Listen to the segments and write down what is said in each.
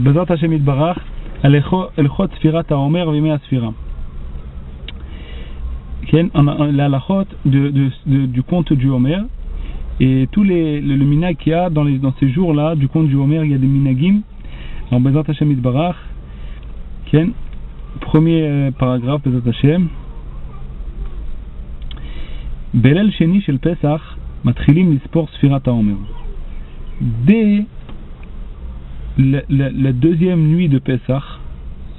Bezrat Hashem Yitbarach, Elchot Sfirat HaOmer Vimei HaSfira. La halachot du compte du Homer, et tous le minag qu'il y a dans ces jours-là du compte du Homer, il y a des minagim. Alors Bezrat Hashem Yitbarach, premier paragraphe, Bezrat Hashem. Belel Sheni Shel Pesach Matchilim Lispor Sfirat HaOmer. Dès la deuxième nuit de Pesach,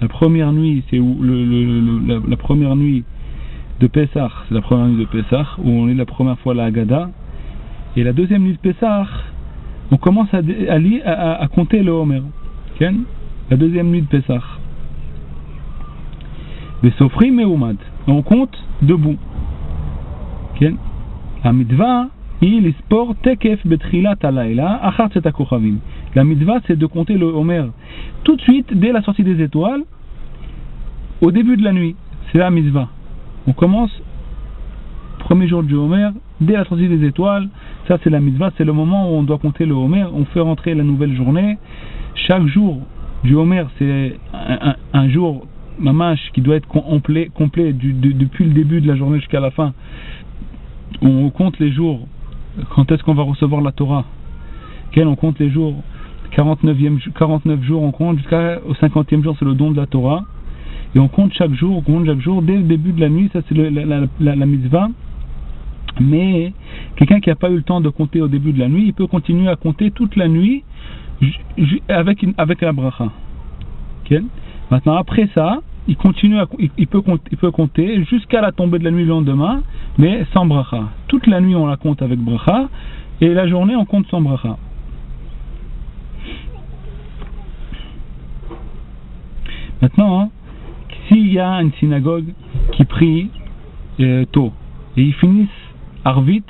la première nuit, c'est où la première nuit de Pesach, c'est la première nuit de Pesach, où on est la première fois à la Haggadah, et la deuxième nuit de Pesach, on commence à compter le Homer. La deuxième nuit de Pesach. Le Sofri Meumad, on compte debout. La mitva, il est sport tekef betrilat alayla achar tzet hakochavim. La mitva, c'est de compter le Homer tout de suite dès la sortie des étoiles, au début de la nuit. C'est la mitva. On commence premier jour du Homer dès la sortie des étoiles. Ça, c'est la mitva, c'est le moment où on doit compter le Homer. On fait rentrer la nouvelle journée. Chaque jour du Homer, c'est un jour mamash qui doit être complet depuis le début de la journée jusqu'à la fin. On compte les jours. Quand est-ce qu'on va recevoir la Torah? On compte les jours. 49 jours, on compte jusqu'au 50e jour, c'est le don de la Torah. Et on compte chaque jour dès le début de la nuit. Ça, c'est la mitzvah. Mais quelqu'un qui n'a pas eu le temps de compter au début de la nuit, il peut continuer à compter toute la nuit avec la bracha. Maintenant, après ça, il peut compter jusqu'à la tombée de la nuit le lendemain, mais sans bracha. Toute la nuit on la compte avec bracha, et la journée on compte sans bracha. Maintenant, s'il y a une synagogue qui prie tôt, et ils finissent Arvit,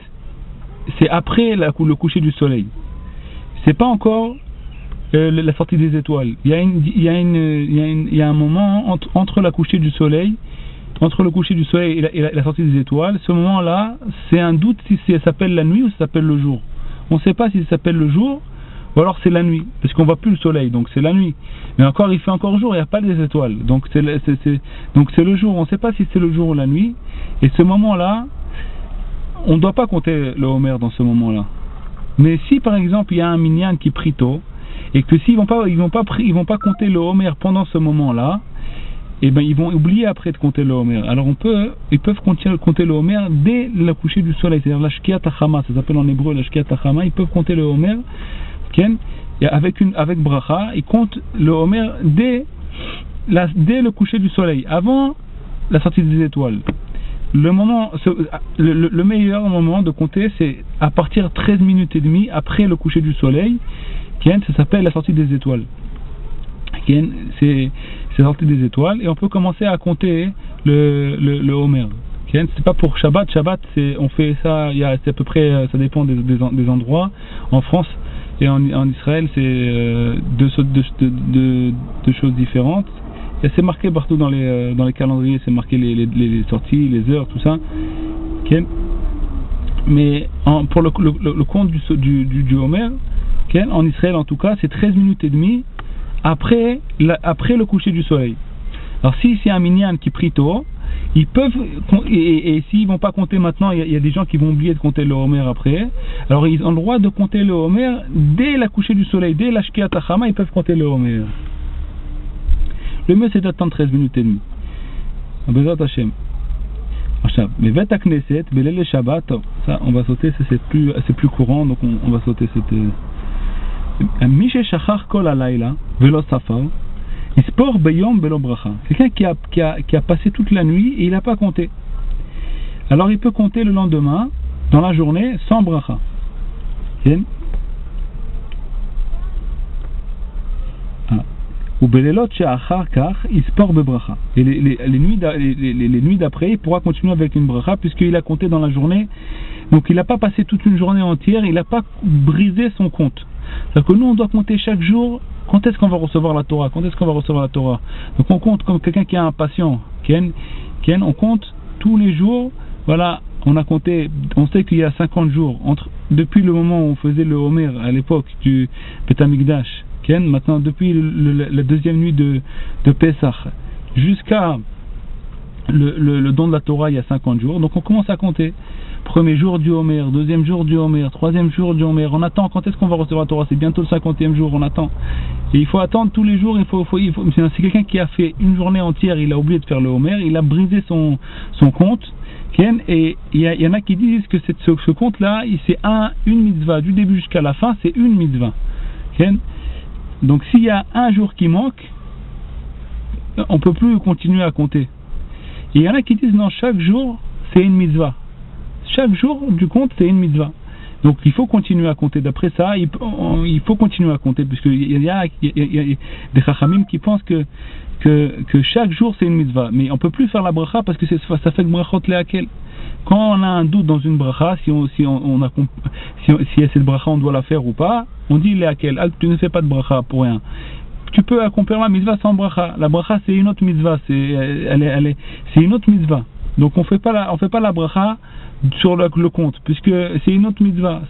c'est après le coucher du soleil. C'est pas encore la sortie des étoiles. Il y a un moment entre le coucher du soleil et la sortie des étoiles. Ce moment-là, c'est un doute si ça s'appelle la nuit ou ça s'appelle le jour. On ne sait pas si ça s'appelle le jour ou alors c'est la nuit, parce qu'on voit plus le soleil, donc c'est la nuit. Mais encore, il fait encore jour, il n'y a pas les étoiles, donc c'est le jour. On ne sait pas si c'est le jour ou la nuit. Et ce moment-là, on ne doit pas compter le Homer dans ce moment-là. Mais si par exemple il y a un minyan qui prie tôt, et que s'ils vont pas compter le Homer pendant ce moment-là, et ben ils vont oublier après de compter le Homer. Alors ils peuvent compter le Homer dès le coucher du soleil, c'est-à-dire la Shkiat HaChama, ça s'appelle en hébreu la Shkiat HaChama. Ils peuvent compter le Homer, et avec bracha, ils comptent le Homer dès le coucher du soleil, avant la sortie des étoiles. Le meilleur moment de compter, c'est à partir de 13 minutes et demie après le coucher du soleil. Ça s'appelle la sortie des étoiles. C'est la sortie des étoiles, et on peut commencer à compter le Homer. C'est pas pour Shabbat. Shabbat, on fait ça. C'est à peu près, ça dépend des endroits. En France et en Israël, c'est deux choses différentes. Et c'est marqué partout dans les calendriers. C'est marqué les sorties, les heures, tout ça. Mais pour le compte du Homer, en Israël en tout cas, c'est 13 minutes et demie après le coucher du soleil. Alors si c'est un minyan qui prie tôt, ils peuvent, et s'ils vont pas compter maintenant, il y a des gens qui vont oublier de compter le Homer après. Alors ils ont le droit de compter le Homer dès le coucher du soleil, dès la Shkiat HaChama, ils peuvent compter le Homer. Le mieux c'est d'attendre 13 minutes et demie. Bezrat Hashem. Mais Vet HaKnesset, Belel Shabbat, ça on va sauter, c'est plus courant, donc on va sauter cette. Mishe Shachar Kol Alayla Velo Safar Ispor Beyom Belo Bracha. Quelqu'un qui a passé toute la nuit et il n'a pas compté. Alors il peut compter le lendemain, dans la journée, sans bracha. Ou Belelot She'achar Kach Ispor Bebracha. Et les nuits d'après, il pourra continuer avec une bracha puisqu'il a compté dans la journée. Donc il n'a pas passé toute une journée entière, il n'a pas brisé son compte. C'est-à-dire que nous, on doit compter chaque jour quand est-ce qu'on va recevoir la Torah. Donc on compte comme quelqu'un qui est impatient. On compte tous les jours. Voilà, on a compté, on sait qu'il y a 50 jours depuis le moment où on faisait le Homer à l'époque du Beth Amikdash, Maintenant, depuis la deuxième nuit de Pessah jusqu'à le don de la Torah, il y a 50 jours. Donc on commence à compter. Premier jour du Homer, deuxième jour du Homer, troisième jour du Homer. On attend. Quand est-ce qu'on va recevoir la Torah? C'est bientôt le 50e jour. On attend. Et il faut attendre tous les jours. C'est quelqu'un qui a fait une journée entière. Il a oublié de faire le Homer. Il a brisé son compte. Et il y en a qui disent que ce compte-là, c'est une mitzvah. Du début jusqu'à la fin, c'est une mitzvah. Donc s'il y a un jour qui manque, on ne peut plus continuer à compter. Et il y en a qui disent non, chaque jour, c'est une mitzvah. Chaque jour du compte, c'est une mitzvah. Donc il faut continuer à compter. D'après ça, il faut continuer à compter, puisqu'il y a des chachamim qui pensent que chaque jour c'est une mitzvah. Mais on ne peut plus faire la bracha parce que ça fait que brachot lehakel. Quand on a un doute dans une bracha, si cette bracha on doit la faire ou pas, on dit lehakel. Tu ne fais pas de bracha pour rien. Tu peux accomplir la mitzvah sans bracha. La bracha c'est une autre mitzvah. C'est une autre mitzvah. Donc on fait pas la bracha sur le compte, puisque c'est une autre mitzvah.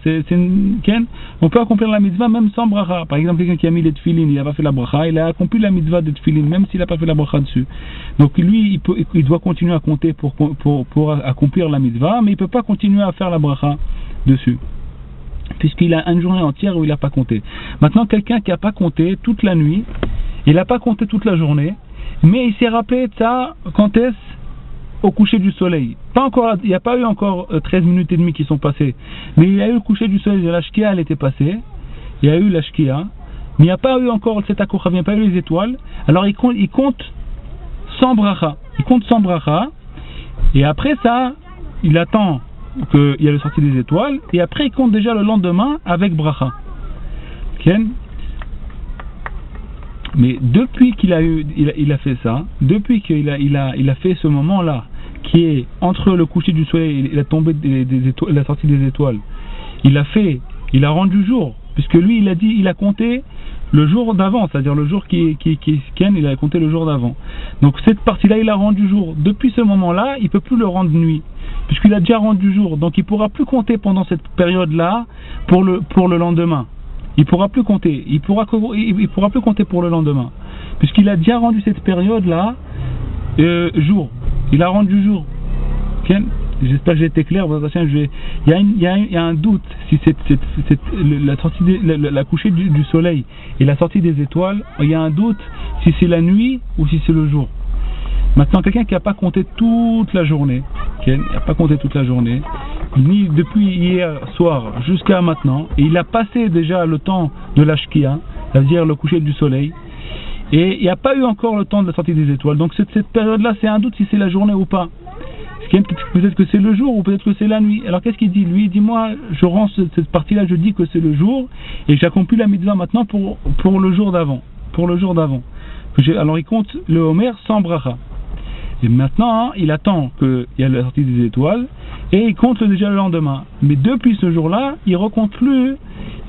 On peut accomplir la mitzvah même sans bracha. Par exemple, quelqu'un qui a mis les tefilin, il n'a pas fait la bracha, il a accompli la mitzvah de tefilin, même s'il n'a pas fait la bracha dessus. Donc lui, il doit continuer à compter pour accomplir la mitzvah, mais il ne peut pas continuer à faire la bracha dessus, puisqu'il a une journée entière où il n'a pas compté. Maintenant, quelqu'un qui n'a pas compté toute la nuit, il n'a pas compté toute la journée, mais il s'est rappelé de ça, quand est-ce? Au coucher du soleil. Il n'y a pas eu encore 13 minutes et demie qui sont passées, mais il y a eu le coucher du soleil, la shkia elle était passée, il y a eu la shkia, mais il n'y a pas eu encore le tzedakah, il n'y a pas eu les étoiles. Alors il compte sans bracha, et après ça, il attend qu'il y ait le sortie des étoiles, et après il compte déjà le lendemain avec bracha. Mais depuis qu'il a fait ça, depuis qu'il a fait ce moment-là, qui est entre le coucher du soleil et la tombée des étoiles, la sortie des étoiles, il a rendu jour, puisque lui il a compté le jour d'avant, c'est-à-dire le jour il a compté le jour d'avant. Donc cette partie-là il a rendu jour. Depuis ce moment-là, il peut plus le rendre nuit, puisqu'il a déjà rendu jour. Donc il pourra plus compter pendant cette période-là pour le lendemain. Il pourra plus compter. Il pourra plus compter pour le lendemain, puisqu'il a déjà rendu cette période-là jour. Il a rendu jour. J'espère que j'ai été clair. Il y a un doute si la sortie la couchée du soleil et la sortie des étoiles. Il y a un doute si c'est la nuit ou si c'est le jour. Maintenant, quelqu'un qui n'a pas compté toute la journée, ni depuis hier soir jusqu'à maintenant, et il a passé déjà le temps de la shkia, c'est-à-dire le coucher du soleil, et il n'y a pas eu encore le temps de la sortie des étoiles. Donc cette période-là, c'est un doute si c'est la journée ou pas. Peut-être que c'est le jour ou peut-être que c'est la nuit. Alors qu'est-ce qu'il dit? Lui, il dit, moi, je rends cette partie-là, je dis que c'est le jour, et j'accomplis la mitzvah maintenant pour le jour d'avant. Alors il compte le Homer sans bracha. Et maintenant, il attend qu'il y ait la sortie des étoiles et il compte déjà le lendemain. Mais depuis ce jour-là, il ne recompte plus.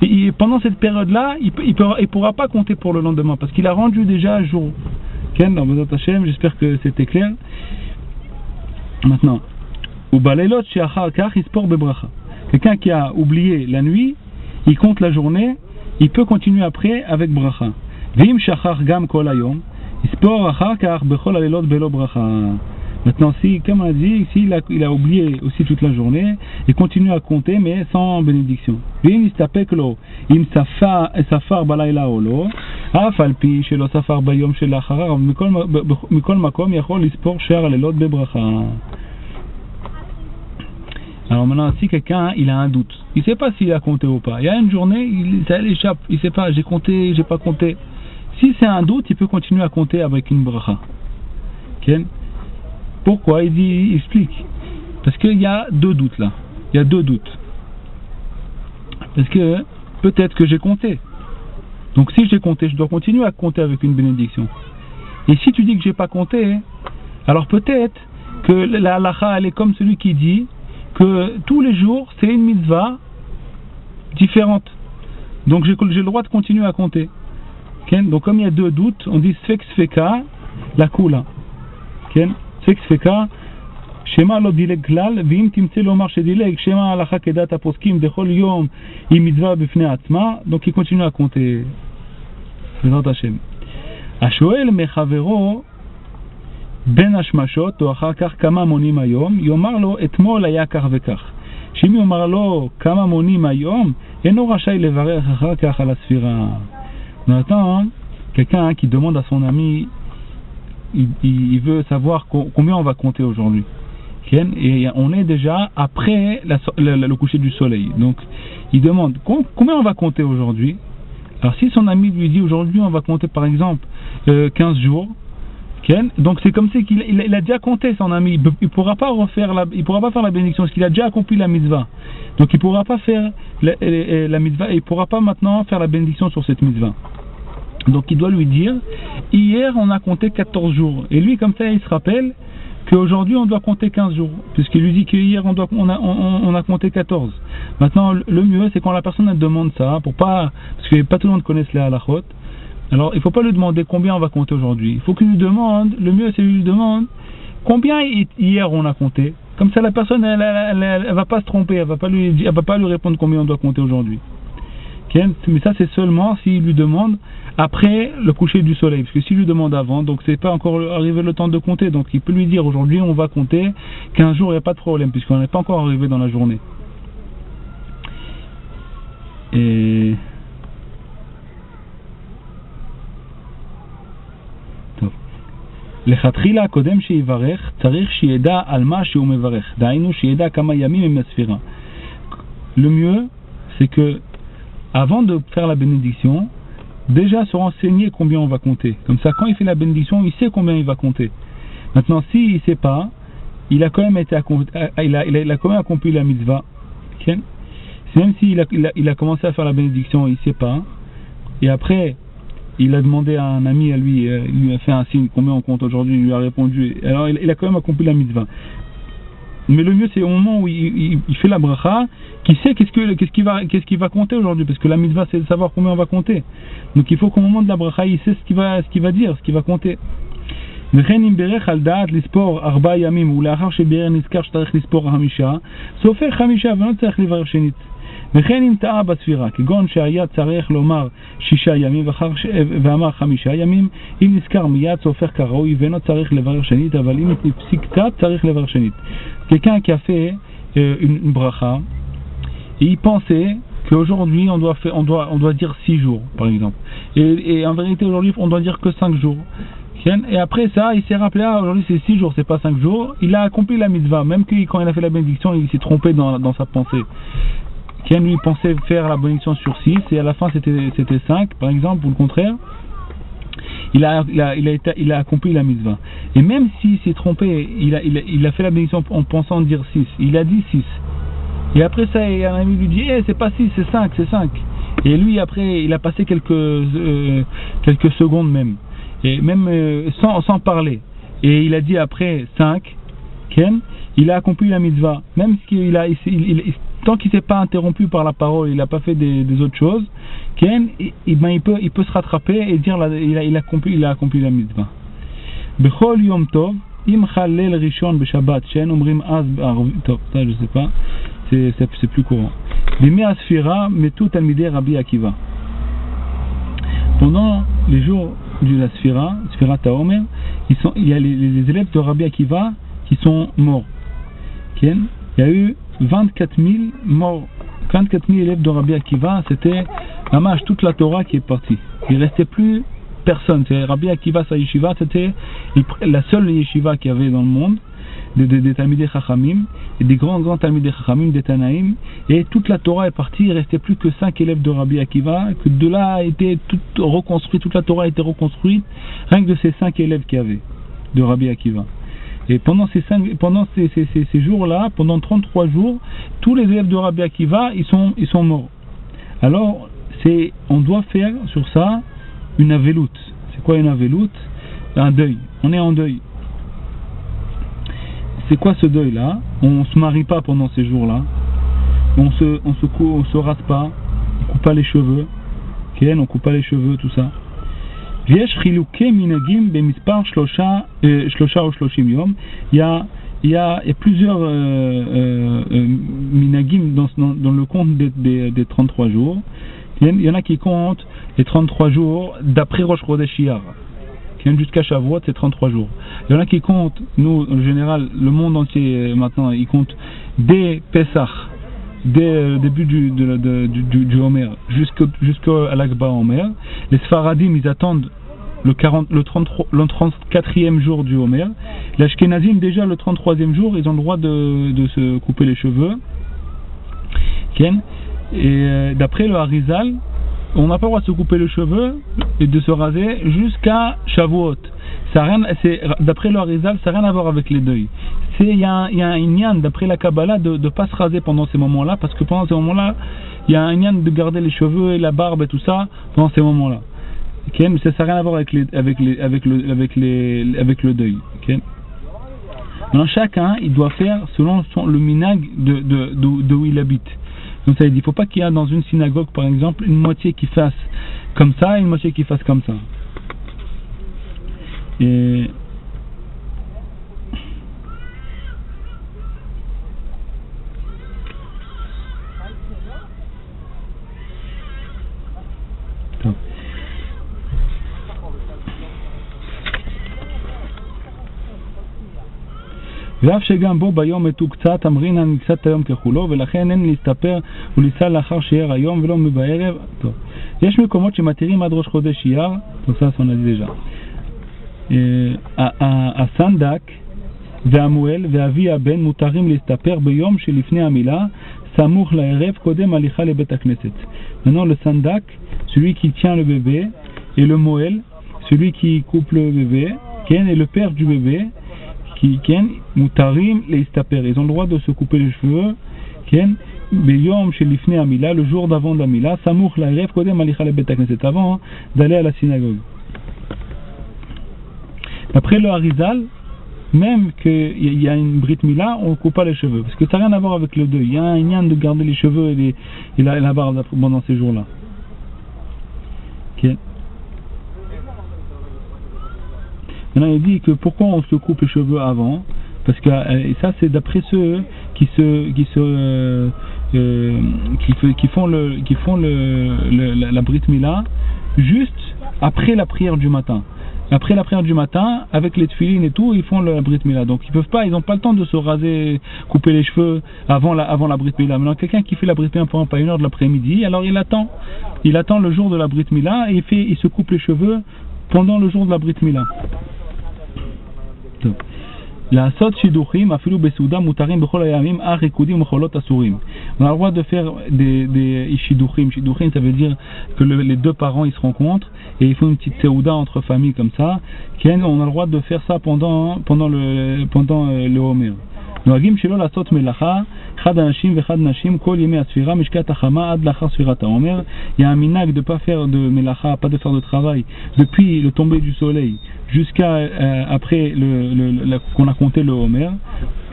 Et pendant cette période-là, il ne pourra pas compter pour le lendemain parce qu'il a rendu déjà jour. J'espère que c'était clair. Maintenant, quelqu'un qui a oublié la nuit, il compte la journée, il peut continuer après avec bracha. Maintenant, comme on a dit, il a oublié aussi toute la journée, il continue à compter mais sans bénédiction. Alors maintenant, si quelqu'un il a un doute, il ne sait pas s'il a compté ou pas. Il y a une journée, ça l'échappe, il ne sait pas, j'ai compté, j'ai pas compté. Si c'est un doute, il peut continuer à compter avec une bracha. Pourquoi? Il explique. Parce qu'il y a deux doutes là. Il y a deux doutes. Parce que peut-être que j'ai compté. Donc si j'ai compté, je dois continuer à compter avec une bénédiction. Et si tu dis que j'ai pas compté, alors peut-être que la halacha elle est comme celui qui dit que tous les jours c'est une mitzvah différente. Donc j'ai le droit de continuer à compter. Donc comme il y a deux doutes, on dit sfek sfeka la kula. Sfek sfeka shema lo dileg klal v'im timtze lomar shedileg shema halacha kedat aposkim bechol yom im mitzvah b'fnei atzma. Donc il continue à compter. Bezrat Hashem. Ashoel mechavero ben hashmashot או אחר כך כמה מונים היום, יאמר לו אתמול היה כך וכך. שאם יאמר לו כמה מונים היום, אינו רשאי לברך אחר כך על הספירה. Maintenant, quelqu'un qui demande à son ami, il veut savoir combien on va compter aujourd'hui. Et on est déjà après le coucher du soleil. Donc, il demande combien on va compter aujourd'hui. Alors, si son ami lui dit aujourd'hui on va compter par exemple 15 jours, donc c'est comme si il a déjà compté son ami. Il pourra pas faire la bénédiction parce qu'il a déjà accompli la mitzvah. Donc, il pourra pas faire la mitzvah et il pourra pas maintenant faire la bénédiction sur cette mitzvah. Donc, il doit lui dire hier on a compté 14 jours. Et lui, comme ça, il se rappelle qu'aujourd'hui on doit compter 15 jours, puisqu'il lui dit qu'hier on a compté 14. Maintenant, le mieux c'est quand la personne elle demande ça, parce que pas tout le monde connaît les halachot, alors il ne faut pas lui demander combien on va compter aujourd'hui. Il faut qu'il lui demande, le mieux c'est lui demande combien hier on a compté. Comme ça la personne elle va pas se tromper, elle va pas lui répondre combien on doit compter aujourd'hui. Mais ça c'est seulement s'il lui demande après le coucher du soleil, parce que s'il lui demande avant, donc c'est pas encore arrivé le temps de compter, donc il peut lui dire aujourd'hui on va compter 15 jours, il n'y a pas de problème, puisqu'on n'est pas encore arrivé dans la journée. Et לכתחילה הקודם שיברך צריך שידע על מה שהוא מברך, דהיינו שידע כמה ימים הם הספירה. Le mieux c'est que avant de faire la bénédiction, déjà se renseigner combien on va compter. Comme ça, quand il fait la bénédiction, il sait combien il va compter. Maintenant, s'il ne sait pas, il a quand même accompli la mitzvah. Okay? Même s'il a commencé à faire la bénédiction, il ne sait pas. Et après, il a demandé à un ami, à lui, il lui a fait un signe, combien on compte aujourd'hui, il lui a répondu. Alors, il a quand même accompli la mitzvah. Mais le mieux c'est au moment où il fait la bracha, qu'il sait qu'est-ce qu'il va compter aujourd'hui, parce que la mitzvah c'est de savoir combien on va compter. Donc il faut qu'au moment de la bracha il sait ce qu'il va dire, ce qu'il va compter. וכן אם בירך על דעת לספור 4 ימים ולאחר שבירך נזכר שצריך לספור 5, סופר 5 ולא צריך לברך שנית. וכן אם טעה בספירה, כגון שהיה צריך לומר 6 ימים ואמר 5 ימים, אם נזכר מיד סופר כראוי ואינו צריך לברך שנית, אבל אם הפסיק קצת צריך לברך שנית. Quelqu'un qui a fait une bracha et il pensait qu'aujourd'hui on doit dire 6 jours par exemple, et en vérité aujourd'hui on doit dire que 5 jours. Et après ça il s'est rappelé aujourd'hui c'est 6 jours, c'est pas 5 jours. Il a accompli la mitzvah, même que quand il a fait la bénédiction il s'est trompé dans sa pensée. Lui pensait faire la bénédiction sur 6 et à la fin c'était 5 par exemple, ou le contraire. Il a accompli la mitzvah. Et même s'il s'est trompé, il a fait la bénédiction en pensant dire 6. Il a dit 6. Et après ça, un ami lui dit c'est pas 6, c'est 5, c'est 5. Et lui, après, il a passé quelques secondes même. Et même sans parler. Et il a dit après 5, il a accompli la mitzvah. Même tant qu'il ne s'est pas interrompu par la parole, il n'a pas fait des autres choses, il peut se rattraper et dire il a accompli la mitzvah. Bechol yom tov, im chalel rishon b'shabbat, she'en omrim az b'arvit, ça je sais pas, c'est plus courant. Bimei asfira metu talmidei Rabbi Akiva. Pendant les jours de la Sfira Taomer, il y a les élèves de Rabbi Akiva qui sont morts. Il y a eu 24 000 morts, 24 000 élèves de Rabbi Akiva, c'était toute la Torah qui est partie. Il ne restait plus personne. Rabbi Akiva, sa yeshiva, c'était la seule yeshiva qu'il y avait dans le monde, des Talmidei Chachamim, et des grands Talmidei Chachamim, des Tanaïm, et toute la Torah est partie, il ne restait plus que 5 élèves de Rabbi Akiva, que de là a été tout reconstruit, toute la Torah a été reconstruite, rien que de ces 5 élèves qu'il y avait, de Rabbi Akiva. Et pendant ces jours-là, pendant 33 jours, tous les élèves de Rabbi Akiva, ils sont morts. Alors, on doit faire sur ça une avelout. C'est quoi une avelout? Un deuil. On est en deuil. C'est quoi ce deuil-là? On se marie pas pendant ces jours-là. On se rase pas. On coupe pas les cheveux. On coupe pas les cheveux, tout ça. Il y a plusieurs minagim dans le compte des 33 jours. Il y en a qui comptent les 33 jours d'après Rosh Chodesh Iyar. Jusqu'à Shavuot, c'est 33 jours. Il y en a qui comptent, nous, en général, le monde entier maintenant, ils comptent dès Pesach, dès le début du Homer, jusqu'à l'Akba Homer. Les Sfaradim, ils attendent le 34e jour du Homer. Les Ashkenazim, déjà le 33e jour, ils ont le droit de se couper les cheveux. Et d'après le Harizal, on n'a pas le droit de se couper les cheveux et de se raser jusqu'à Shavuot. D'après le Harizal, ça n'a rien à voir avec les deuils. Il y a un inyan, d'après la Kabbalah, de ne pas se raser pendant ces moments-là, parce que pendant ces moments-là, il y a un inyan de garder les cheveux et la barbe et tout ça pendant ces moments-là. Okay? Mais ça n'a rien à voir avec le deuil. Okay? Maintenant, chacun, il doit faire selon le minag d'où il habite. Donc ça veut dire, il ne faut pas qu'il y ait dans une synagogue, par exemple, une moitié qui fasse comme ça et une moitié qui fasse comme ça. Et ואף שגם בו ביום מתו קצת אמרינן קצת היום ככולו ולכן אין להסתפר וליסה לאחר שיער היום ולא מבערב. טוב, יש מקומות שמתירים עד ראש חודש אייר, טוב, ça on a dit déjà. הסנדק והמואל ואבי הבן מותרים להסתפר ביום שלפני המילה סמוך לערב קודם הליכה לבית הכנסת. Maintenant le sandak, celui qui tient le bébé, et le moël, celui qui coupe le bébé, et le père du bébé, qui mutarim les istaper, ils ont le droit de se couper les cheveux, beyom shelifne amila, le jour d'avant d'amila, samouch la'erev kodem alicha le bet hakneset, avant d'aller à la synagogue. D'après le Harizal, même qu'il y a une brit mila, on ne coupe pas les cheveux, parce que ça n'a rien à voir avec le deuil. Il y a un lien de garder les cheveux et la barbe pendant ces jours-là. Okay. Maintenant, il dit que pourquoi on se coupe les cheveux avant, parce que ça c'est d'après ceux qui font la brit mila juste après la prière du matin. Après la prière du matin, avec les tefilines et tout, ils font la brit mila. Donc ils n'ont pas le temps de se raser, couper les cheveux avant la brit mila. Maintenant, quelqu'un qui fait la brit mila pendant pas 1h de l'après-midi, alors il attend le jour de la brit mila et il se coupe les cheveux pendant le jour de la brit mila. לעשות שידוכים אפילו בסעודה מותרים בכל הימים אך ריקודים ומחולות אסורים. On a le droit de faire des shiduchim. Shiduchim, ça veut dire que les deux parents ils se rencontrent et ils font une petite séouda entre familles comme ça. On a le droit de faire ça pendant le Homer. נוהגים שלא לעשות מלאכה אחד אנשים ואחד נשים כל ימי הספירה משקעת החמה עד לאחר ספירת העומר. Il y a un minag de pas faire de melacha, pas de faire de travail depuis le tomber du soleil jusqu'à après qu'on a compté le Homer.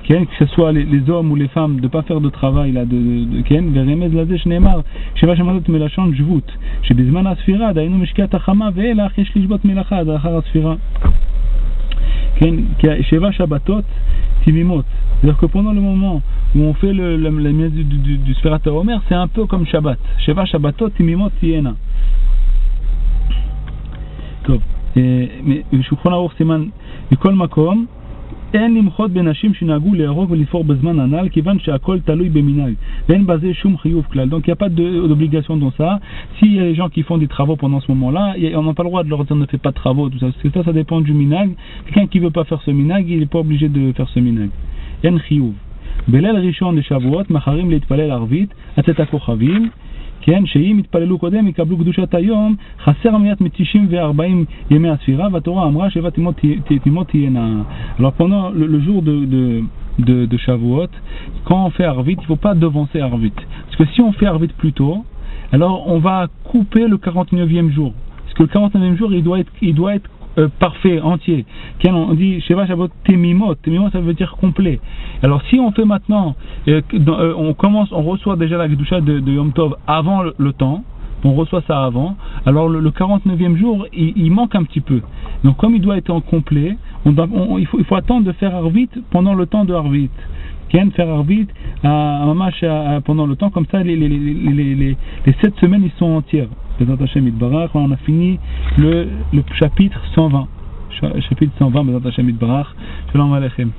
Que ce soit les hommes ou les femmes, de ne pas faire de travail là, Ken, ורמז לזה שנאמר שבע שמעתות מלשון שבות שבזמן הספירה דהיינו משקעת החמה ואילך יש לשבות מלאכה עד לאחר הספירה. כן, שבע שבתות תמימות. C'est-à-dire que pendant le moment où on fait la mise du Sfirat HaOmer, c'est un peu comme Shabbat. Sheva Shabbatot Timimot Tiena. טוב, שולחן ערוך סימן מכל מקום, אין למחות בנשים שנהגו להרוג ולתפור בזמן הנ"ל, כיוון שהכל תלוי במנהג, ואין בזה שום חיוב כלל. Donc il n'y a pas d'obligation dans ça. S'il y a des gens qui font des travaux pendant ce moment-là, on n'a pas le droit de leur dire ne fais pas de travaux, tout ça. Parce que ça dépend du minhag. Quelqu'un qui ne veut pas faire ce minhag, il n'est pas obligé de faire ce minhag. אין חיוב. בליל ראשון לשבועות מחרים להתפלל ערבית עצת הכוכבים, כן, שאם יתפללו קודם יקבלו קדושת היום, חסר מיית מ-90 ימי הספירה, והתורה אמרה שבע תימות תהיינה. Alors pendant le jour de Shavuot, quand on fait Arvit, il ne faut pas devancer Arvit. Parce que si on fait Arvit plus tôt, alors on va couper le 49e jour. Parce que le 49e jour, il doit être parfait, entier. On dit Sheva Shabbat Temimot. Temimot, ça veut dire complet. Alors si on fait maintenant, on reçoit déjà la Kedusha de Yom Tov avant le temps, on reçoit ça avant, alors le 49e jour, il manque un petit peu. Donc comme il doit être en complet, il faut attendre de faire Arvit pendant le temps de Arvit. faire Arvit pendant le temps, comme ça les 7 semaines ils sont entières. On a fini le chapitre 120. Chapitre 120, Bezrat Hashem Yitbarach. Shalom Aleichem.